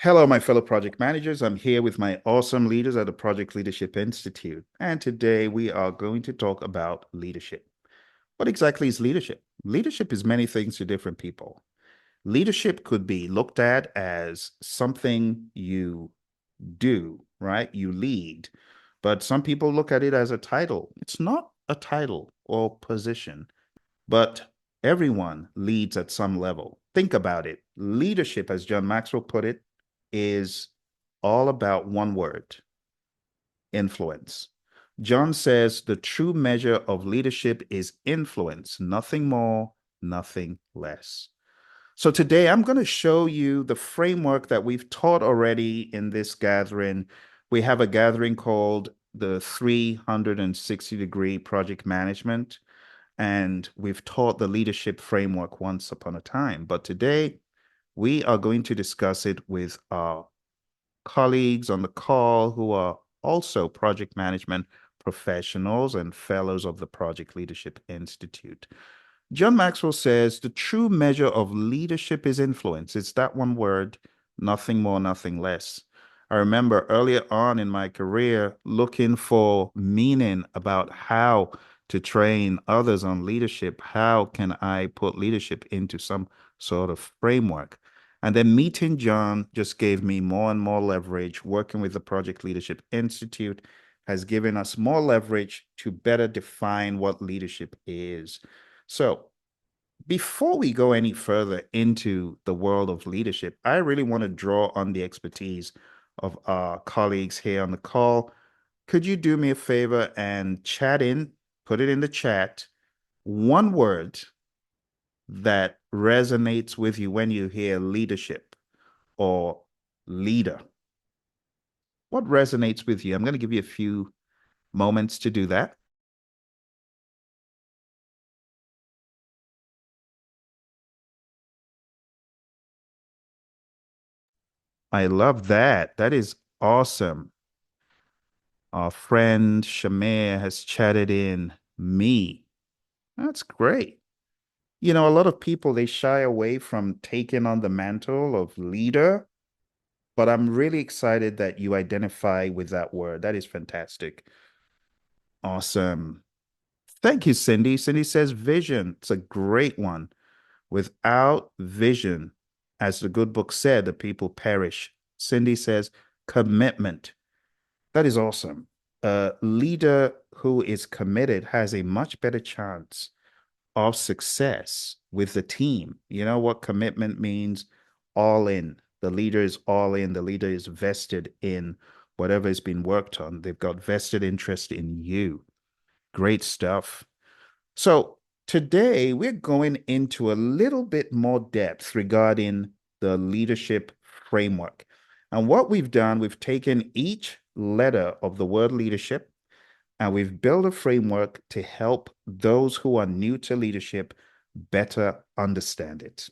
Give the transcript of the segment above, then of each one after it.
Hello, my fellow project managers. I'm here with my awesome leaders at the Project Leadership Institute. And today we are going to talk about leadership. What exactly is leadership? Leadership is many things to different people. Leadership could be looked at as something you do, right? You lead. But some people look at it as a title. It's not a title or position, but everyone leads at some level. Think about it. Leadership, as John Maxwell put it, is all about one word: influence. John says the true measure of leadership is influence, nothing more, nothing less. So today I'm going to show you the framework that we've taught already in this gathering. We have a gathering called the 360-degree project management, and we've taught the leadership framework once upon a time. But today we are going to discuss it with our colleagues on the call who are also project management professionals and fellows of the Project Leadership Institute. John Maxwell says the true measure of leadership is influence. It's that one word, nothing more, nothing less. I remember earlier on in my career looking for meaning about how to train others on leadership. How can I put leadership into some sort of framework? And then meeting John just gave me more and more leverage. Working with the Project Leadership Institute has given us more leverage to better define what leadership is. So, before we go any further into the world of leadership, I really want to draw on the expertise of our colleagues here on the call. Could you do me a favor and put it in the chat, one word that resonates with you when you hear leadership or leader? What resonates with you? I'm going to give you a few moments to do that. I love that. That is awesome. Our friend Shamir has chatted in me. That's great. A lot of people, they shy away from taking on the mantle of leader, but I'm really excited that you identify with that word. That is fantastic. Awesome. Thank you, Cindy. Cindy says vision. It's a great one. Without vision, as the good book said, the people perish. Cindy says commitment. That is awesome. A leader who is committed has a much better chance of success with the team. You know what commitment means? All in. The leader is all in. The leader is vested in whatever has been worked on. They've got vested interest in you. Great stuff. So today we're going into a little bit more depth regarding the leadership framework. And what we've done, we've taken each letter of the word leadership and we've built a framework to help those who are new to leadership better understand it.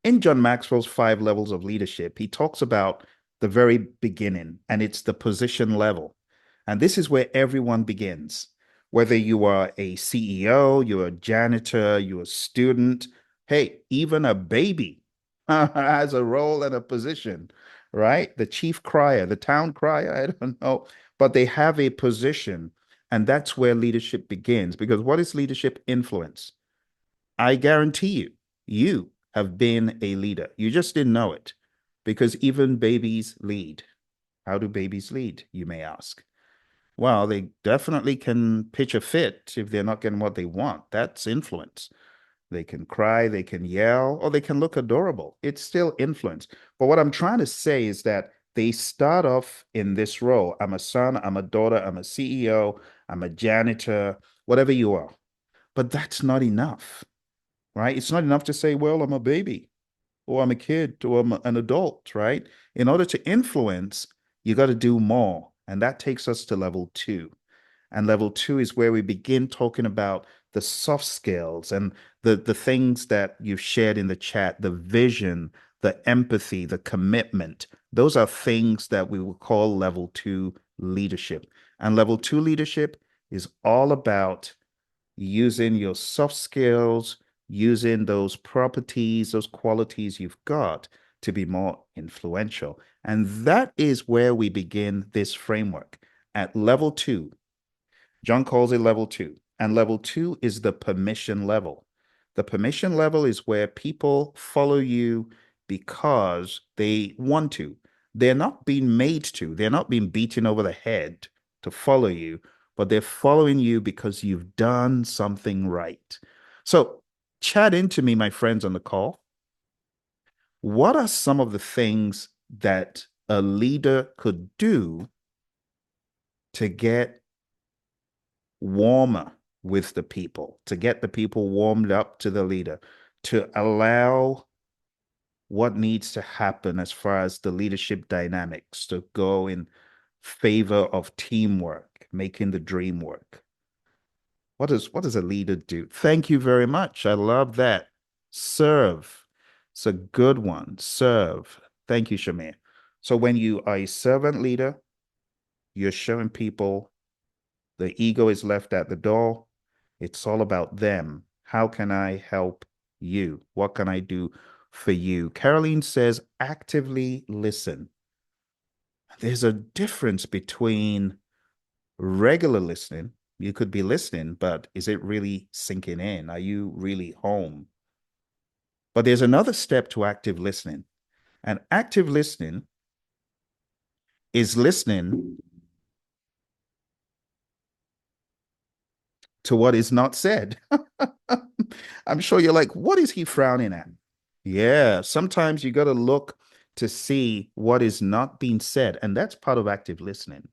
In John Maxwell's 5 levels of leadership, he talks about the very beginning, and it's the position level. And this is where everyone begins. Whether you are a CEO, you're a janitor, you're a student, hey, even a baby has a role and a position, right? The chief crier, the town crier, I don't know, but they have a position. And that's where leadership begins. Because what is leadership? Influence. I guarantee you have been a leader. You just didn't know it because even babies lead. How do babies lead, you may ask? Well, they definitely can pitch a fit if they're not getting what they want. That's influence. They can cry, they can yell, or they can look adorable. It's still influence. But what I'm trying to say is that they start off in this role. I'm a son, I'm a daughter, I'm a CEO, I'm a janitor, whatever you are. But that's not enough, right? It's not enough to say, well, I'm a baby or I'm a kid or I'm an adult, right? In order to influence, you got to do more. And that takes us to level 2. And level 2 is where we begin talking about the soft skills and the things that you've shared in the chat, the vision, the empathy, the commitment. Those are things that we will call level 2 leadership. And level 2 leadership is all about using your soft skills, using those properties, those qualities you've got to be more influential. And that is where we begin this framework at level two. John calls it level two. And level two is the permission level. The permission level is where people follow you because they want to. They're not being made to, they're not being beaten over the head to follow you, but they're following you because you've done something right. So, chat into me, my friends on the call. What are some of the things that a leader could do to get warmer with the people, to get the people warmed up to the leader, to allow what needs to happen as far as the leadership dynamics to go in favor of teamwork, making the dream work? What does a leader do? Thank you very much. I love that. Serve. It's a good one. Serve. Thank you, Shamir. So when you are a servant leader, you're showing people the ego is left at the door. It's all about them. How can I help you? What can I do for you? Caroline says, actively listen. There's a difference between regular listening. You could be listening, but is it really sinking in? Are you really home? But there's another step to active listening. And active listening is listening to what is not said. I'm sure you're like, what is he frowning at? Yeah, sometimes you got to look to see what is not being said. And that's part of active listening.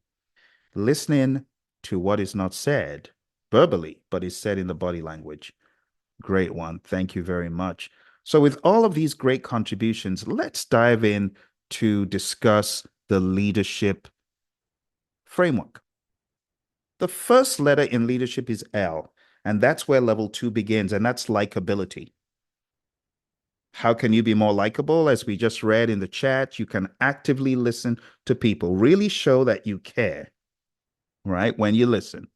Listening to what is not said verbally, but is said in the body language. Great one. Thank you very much. So, with all of these great contributions, let's dive in to discuss the leadership framework. The first letter in leadership is L, and that's where level two begins, and that's likability. How can you be more likable? As we just read in the chat, you can actively listen to people, really show that you care, right? When you listen.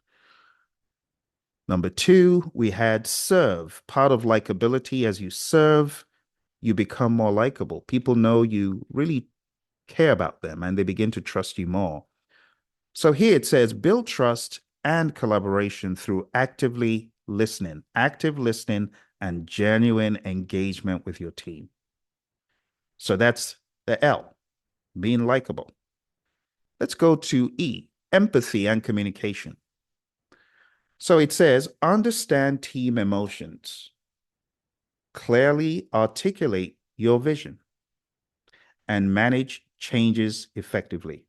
Number two, we had serve. Part of likability, as you serve, you become more likable. People know you really care about them and they begin to trust you more. So here it says build trust and collaboration through active listening, and genuine engagement with your team. So that's the L, being likable. Let's go to E, empathy and communication. So it says understand team emotions, clearly articulate your vision, and manage changes effectively.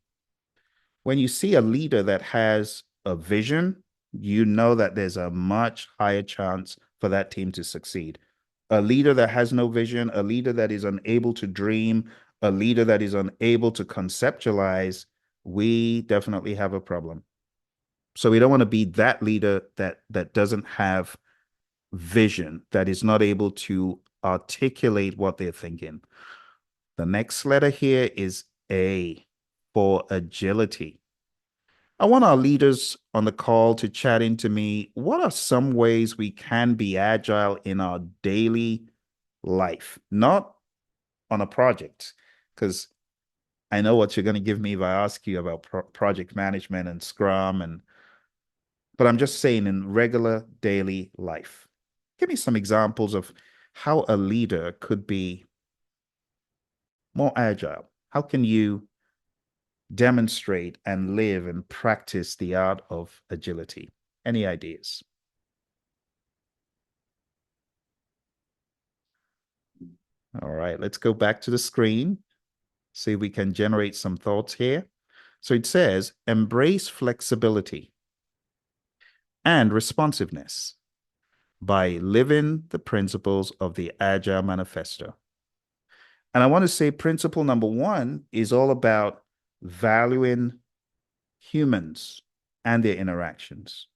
When you see a leader that has a vision, you know that there's a much higher chance for that team to succeed. A leader that has no vision, a leader that is unable to dream, a leader that is unable to conceptualize, we definitely have a problem. So we don't want to be that leader that doesn't have vision, that is not able to articulate what they're thinking. The next letter here is A, for agility. I want our leaders on the call to chat into me. What are some ways we can be agile in our daily life? Not on a project, because I know what you're going to give me if I ask you about project management and Scrum, but I'm just saying in regular daily life. Give me some examples of how a leader could be more agile. How can you demonstrate and live and practice the art of agility? Any ideas? All right, let's go back to the screen. See if we can generate some thoughts here. So it says, embrace flexibility and responsiveness by living the principles of the Agile Manifesto. And I want to say principle number one is all about valuing humans and their interactions.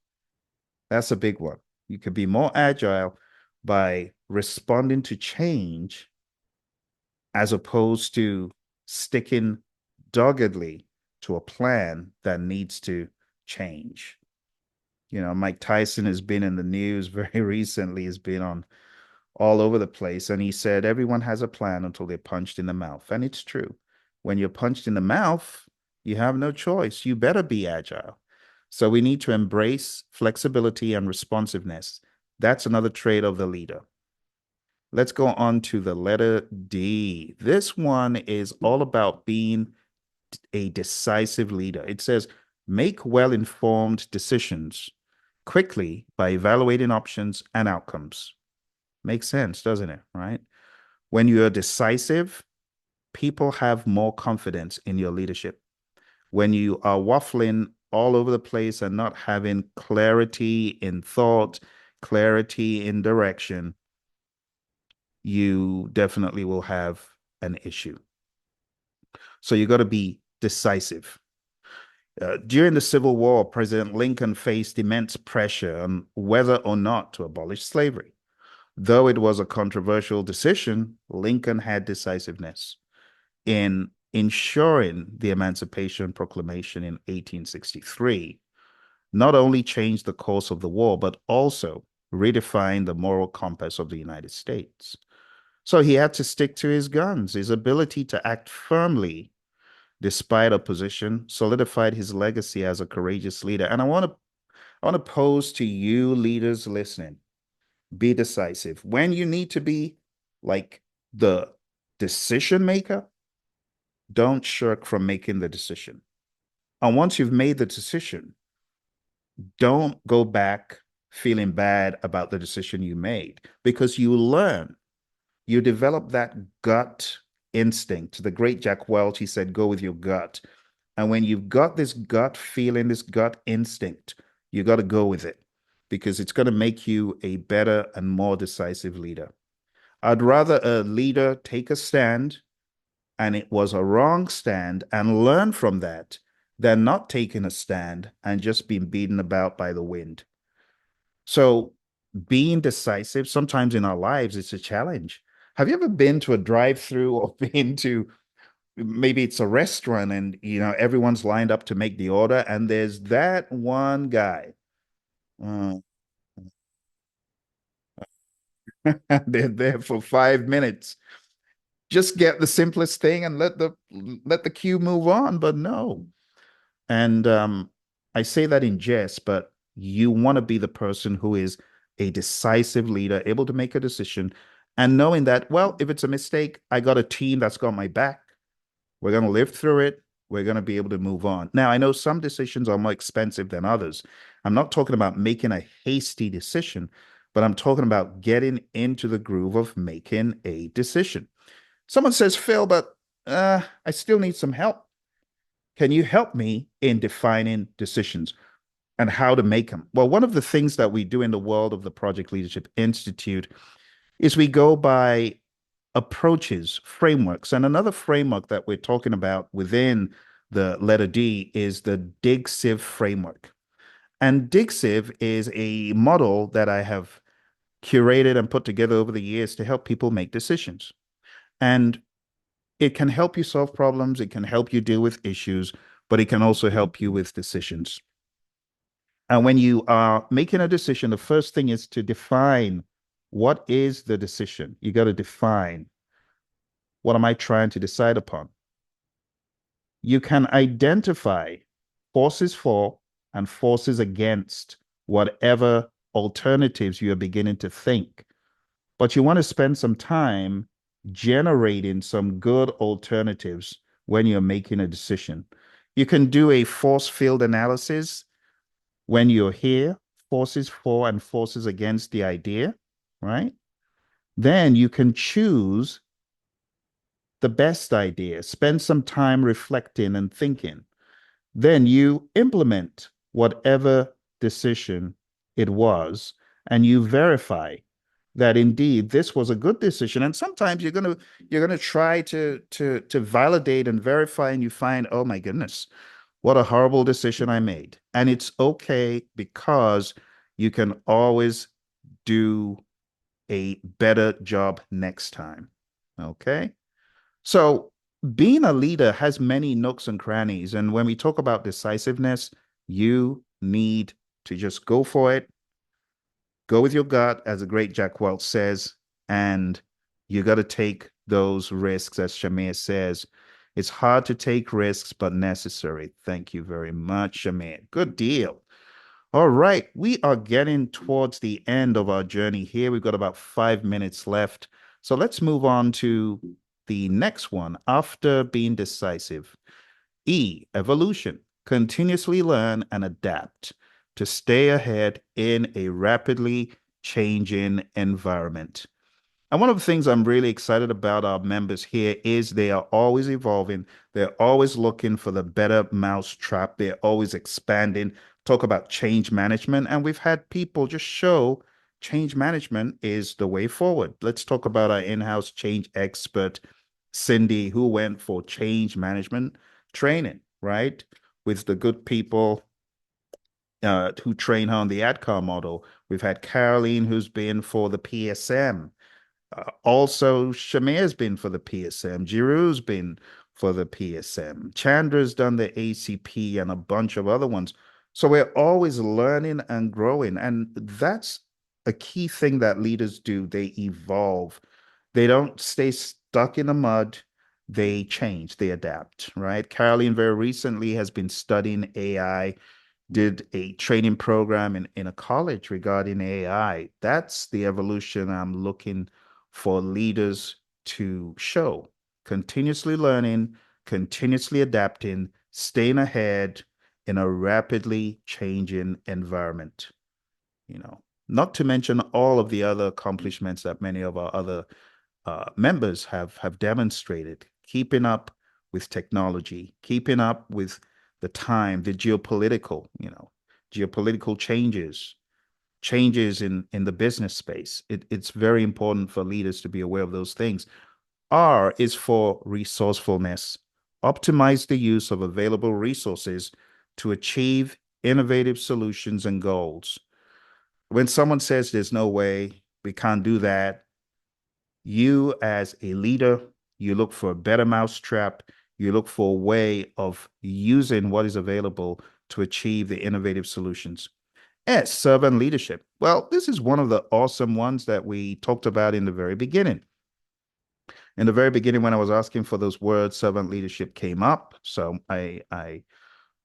That's a big one. You can be more agile by responding to change as opposed to sticking doggedly to a plan that needs to change. You know, Mike Tyson has been in the news very recently, has been on all over the place. And he said, everyone has a plan until they're punched in the mouth. And it's true. When you're punched in the mouth, you have no choice. You better be agile. So we need to embrace flexibility and responsiveness. That's another trait of the leader. Let's go on to the letter D. This one is all about being a decisive leader. It says, make well informed decisions quickly by evaluating options and outcomes. Makes sense, doesn't it? Right? When you're decisive, people have more confidence in your leadership. When you are waffling all over the place and not having clarity in thought, clarity in direction, you definitely will have an issue. So you got to be decisive. During the Civil War, President Lincoln faced immense pressure on whether or not to abolish slavery. Though it was a controversial decision, Lincoln had decisiveness in ensuring the Emancipation Proclamation in 1863 not only changed the course of the war, but also redefined the moral compass of the United States. So he had to stick to his guns. His ability to act firmly despite opposition solidified his legacy as a courageous leader. And I want to pose to you leaders listening, be decisive. When you need to be like the decision maker, don't shirk from making the decision. And once you've made the decision, don't go back feeling bad about the decision you made because you learn, you develop that gut instinct. The great Jack Welch, he said, go with your gut. And when you've got this gut feeling, this gut instinct, you got to go with it because it's going to make you a better and more decisive leader. I'd rather a leader take a stand and it was a wrong stand and learn from that than not taking a stand and just being beaten about by the wind. So being decisive sometimes in our lives, it's a challenge. Have you ever been to a drive-through or been to maybe it's a restaurant and everyone's lined up to make the order and there's that one guy. uh, they're there for 5 minutes. Just get the simplest thing and let the queue move on, but no. And I say that in jest, but you want to be the person who is a decisive leader, able to make a decision, and knowing that, well, if it's a mistake, I got a team that's got my back. We're going to live through it. We're going to be able to move on. Now, I know some decisions are more expensive than others. I'm not talking about making a hasty decision, but I'm talking about getting into the groove of making a decision. Someone says, Phil, but I still need some help. Can you help me in defining decisions and how to make them? Well, one of the things that we do in the world of the Project Leadership Institute is we go by approaches, frameworks. And another framework that we're talking about within the letter D is the Dig Sieve framework. And Dig Sieve is a model that I have curated and put together over the years to help people make decisions. And it can help you solve problems, it can help you deal with issues, but it can also help you with decisions. And when you are making a decision, the first thing is to define what is the decision. You got to define what am I trying to decide upon. You can identify forces for and forces against whatever alternatives you are beginning to think. But you want to spend some time generating some good alternatives when you're making a decision. You can do a force field analysis when you're here, forces for and forces against the idea, right? Then you can choose the best idea, spend some time reflecting and thinking. Then you implement whatever decision it was, and you verify that indeed this was a good decision. And sometimes you're gonna try to validate and verify, and you find, oh my goodness, what a horrible decision I made. And it's okay because you can always do a better job next time. Okay. So being a leader has many nooks and crannies. And when we talk about decisiveness, you need to just go for it, go with your gut, as the great Jack Welch says, And you got to take those risks, as Shamir says. It's hard to take risks, but necessary. Thank you very much, Shamir. Good deal. All right, we are getting towards the end of our journey here. We've got about 5 minutes left. So let's move on to the next one after being decisive. E, evolution. Continuously learn and adapt to stay ahead in a rapidly changing environment. And one of the things I'm really excited about our members here is they are always evolving. They're always looking for the better mousetrap. They're always expanding. Talk about change management. And we've had people just show change management is the way forward. Let's talk about our in-house change expert, Cindy, who went for change management training, right? With the good people who train her on the ADCAR model. We've had Caroline, who's been for the PSM. Also, Shamir's been for the PSM. Giroux's been for the PSM. Chandra's done the ACP and a bunch of other ones. So we're always learning and growing. And that's a key thing that leaders do. They evolve. They don't stay stuck in the mud. They change, they adapt, right? Caroline very recently has been studying AI, did a training program in a college regarding AI. That's the evolution I'm looking for leaders to show. Continuously learning, continuously adapting, staying ahead in a rapidly changing environment. Not to mention all of the other accomplishments that many of our other members have demonstrated, keeping up with technology, keeping up with the time, the geopolitical changes in the business space. It's very important for leaders to be aware of those things. R is for resourcefulness. Optimize the use of available resources to achieve innovative solutions and goals. When someone says there's no way, we can't do that, you as a leader, you look for a better mousetrap, you look for a way of using what is available to achieve the innovative solutions. S, servant leadership. Well, this is one of the awesome ones that we talked about in the very beginning. In the very beginning, when I was asking for those words, servant leadership came up. So I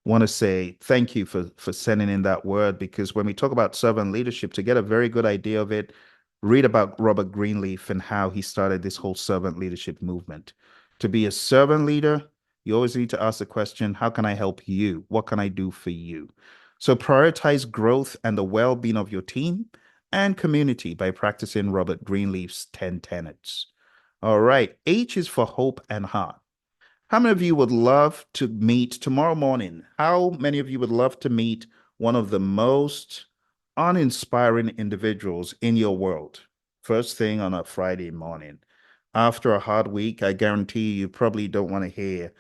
want to say thank you for sending in that word, because when we talk about servant leadership, to get a very good idea of it, read about Robert Greenleaf and how he started this whole servant leadership movement. To be a servant leader, you always need to ask the question, how can I help you? What can I do for you? So prioritize growth and the well-being of your team and community by practicing Robert Greenleaf's 10 tenets. All right. H is for hope and heart. How many of you would love to meet tomorrow morning? How many of you would love to meet one of the most uninspiring individuals in your world? First thing on a Friday morning. After a hard week, I guarantee you probably don't want to hear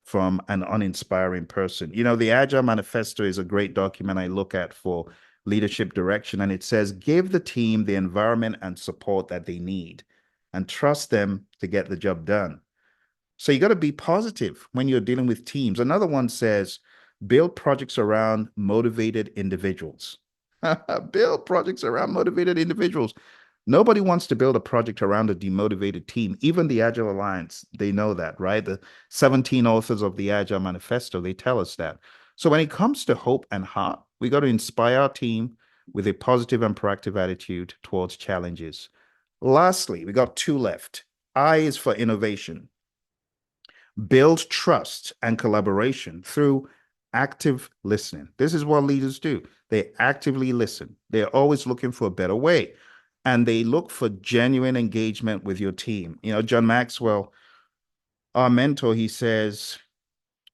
from an uninspiring person. The Agile Manifesto is a great document I look at for leadership direction, and it says, give the team the environment and support that they need and trust them to get the job done. So you got to be positive when you're dealing with teams. Another one says, build projects around motivated individuals. Build projects around motivated individuals. Nobody wants to build a project around a demotivated team. Even the Agile Alliance, they know that, right? The 17 authors of the Agile Manifesto, they tell us that. So when it comes to hope and heart, we got to inspire our team with a positive and proactive attitude towards challenges. Lastly, we got two left. I is for innovation. Build trust and collaboration through active listening. This is what leaders do. They actively listen. They're always looking for a better way. And they look for genuine engagement with your team. John Maxwell, our mentor, he says,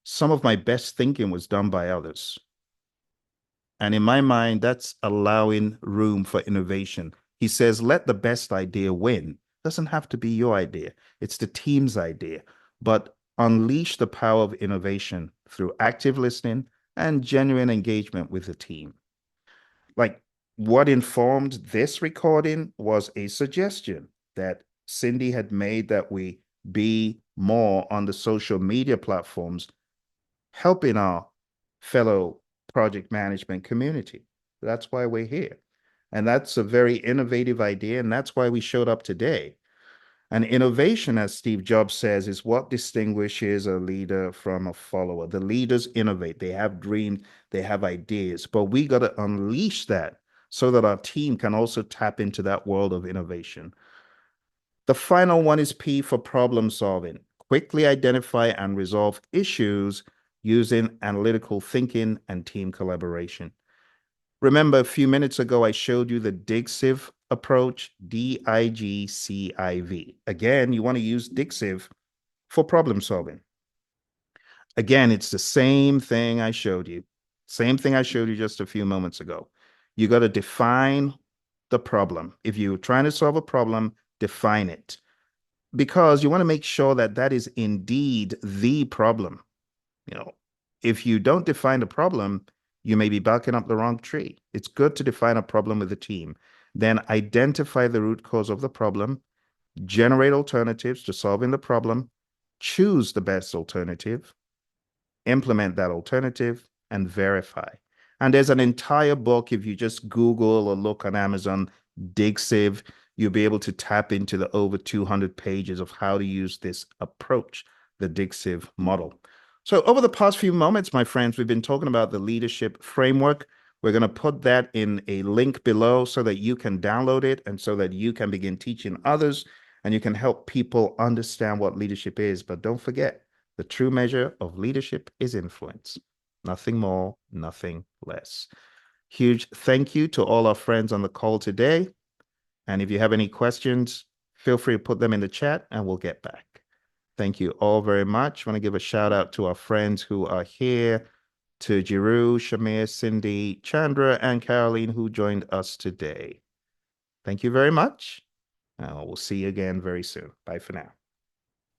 some of my best thinking was done by others. And in my mind, that's allowing room for innovation. He says, let the best idea win. It doesn't have to be your idea, it's the team's idea. But unleash the power of innovation through active listening and genuine engagement with the team. Like, what informed this recording was a suggestion that Cindy had made that we be more on the social media platforms, helping our fellow project management community. That's why we're here. And that's a very innovative idea. And that's why we showed up today. And innovation, as Steve Jobs says, is what distinguishes a leader from a follower. The leaders innovate, they have dreams, they have ideas, but we got to unleash that so that our team can also tap into that world of innovation. The final one is P for problem solving. Quickly identify and resolve issues using analytical thinking and team collaboration. Remember, a few minutes ago, I showed you the Digsiv approach, DIGCIV. Again, you want to use Digsiv for problem solving. Again, it's the same thing I showed you. Same thing I showed you just a few moments ago. You got to define the problem. If you're trying to solve a problem, define it because you want to make sure that that is indeed the problem. You know, if you don't define the problem, you may be barking up the wrong tree. It's good to define a problem with the team. Then identify the root cause of the problem, generate alternatives to solving the problem, choose the best alternative, implement that alternative, and verify. And there's an entire book. If you just Google or look on Amazon, DigSiv, you'll be able to tap into the over 200 pages of how to use this approach, the DigSiv model. So over the past few moments, my friends, we've been talking about the leadership framework. We're going to put that in a link below so that you can download it and so that you can begin teaching others and you can help people understand what leadership is. But don't forget, the true measure of leadership is influence. Nothing more, nothing less. Huge thank you to all our friends on the call today. And if you have any questions, feel free to put them in the chat and we'll get back. Thank you all very much. I want to give a shout out to our friends who are here, to Jiru, Shamir, Cindy, Chandra, and Caroline who joined us today. Thank you very much. We'll see you again very soon. Bye for now.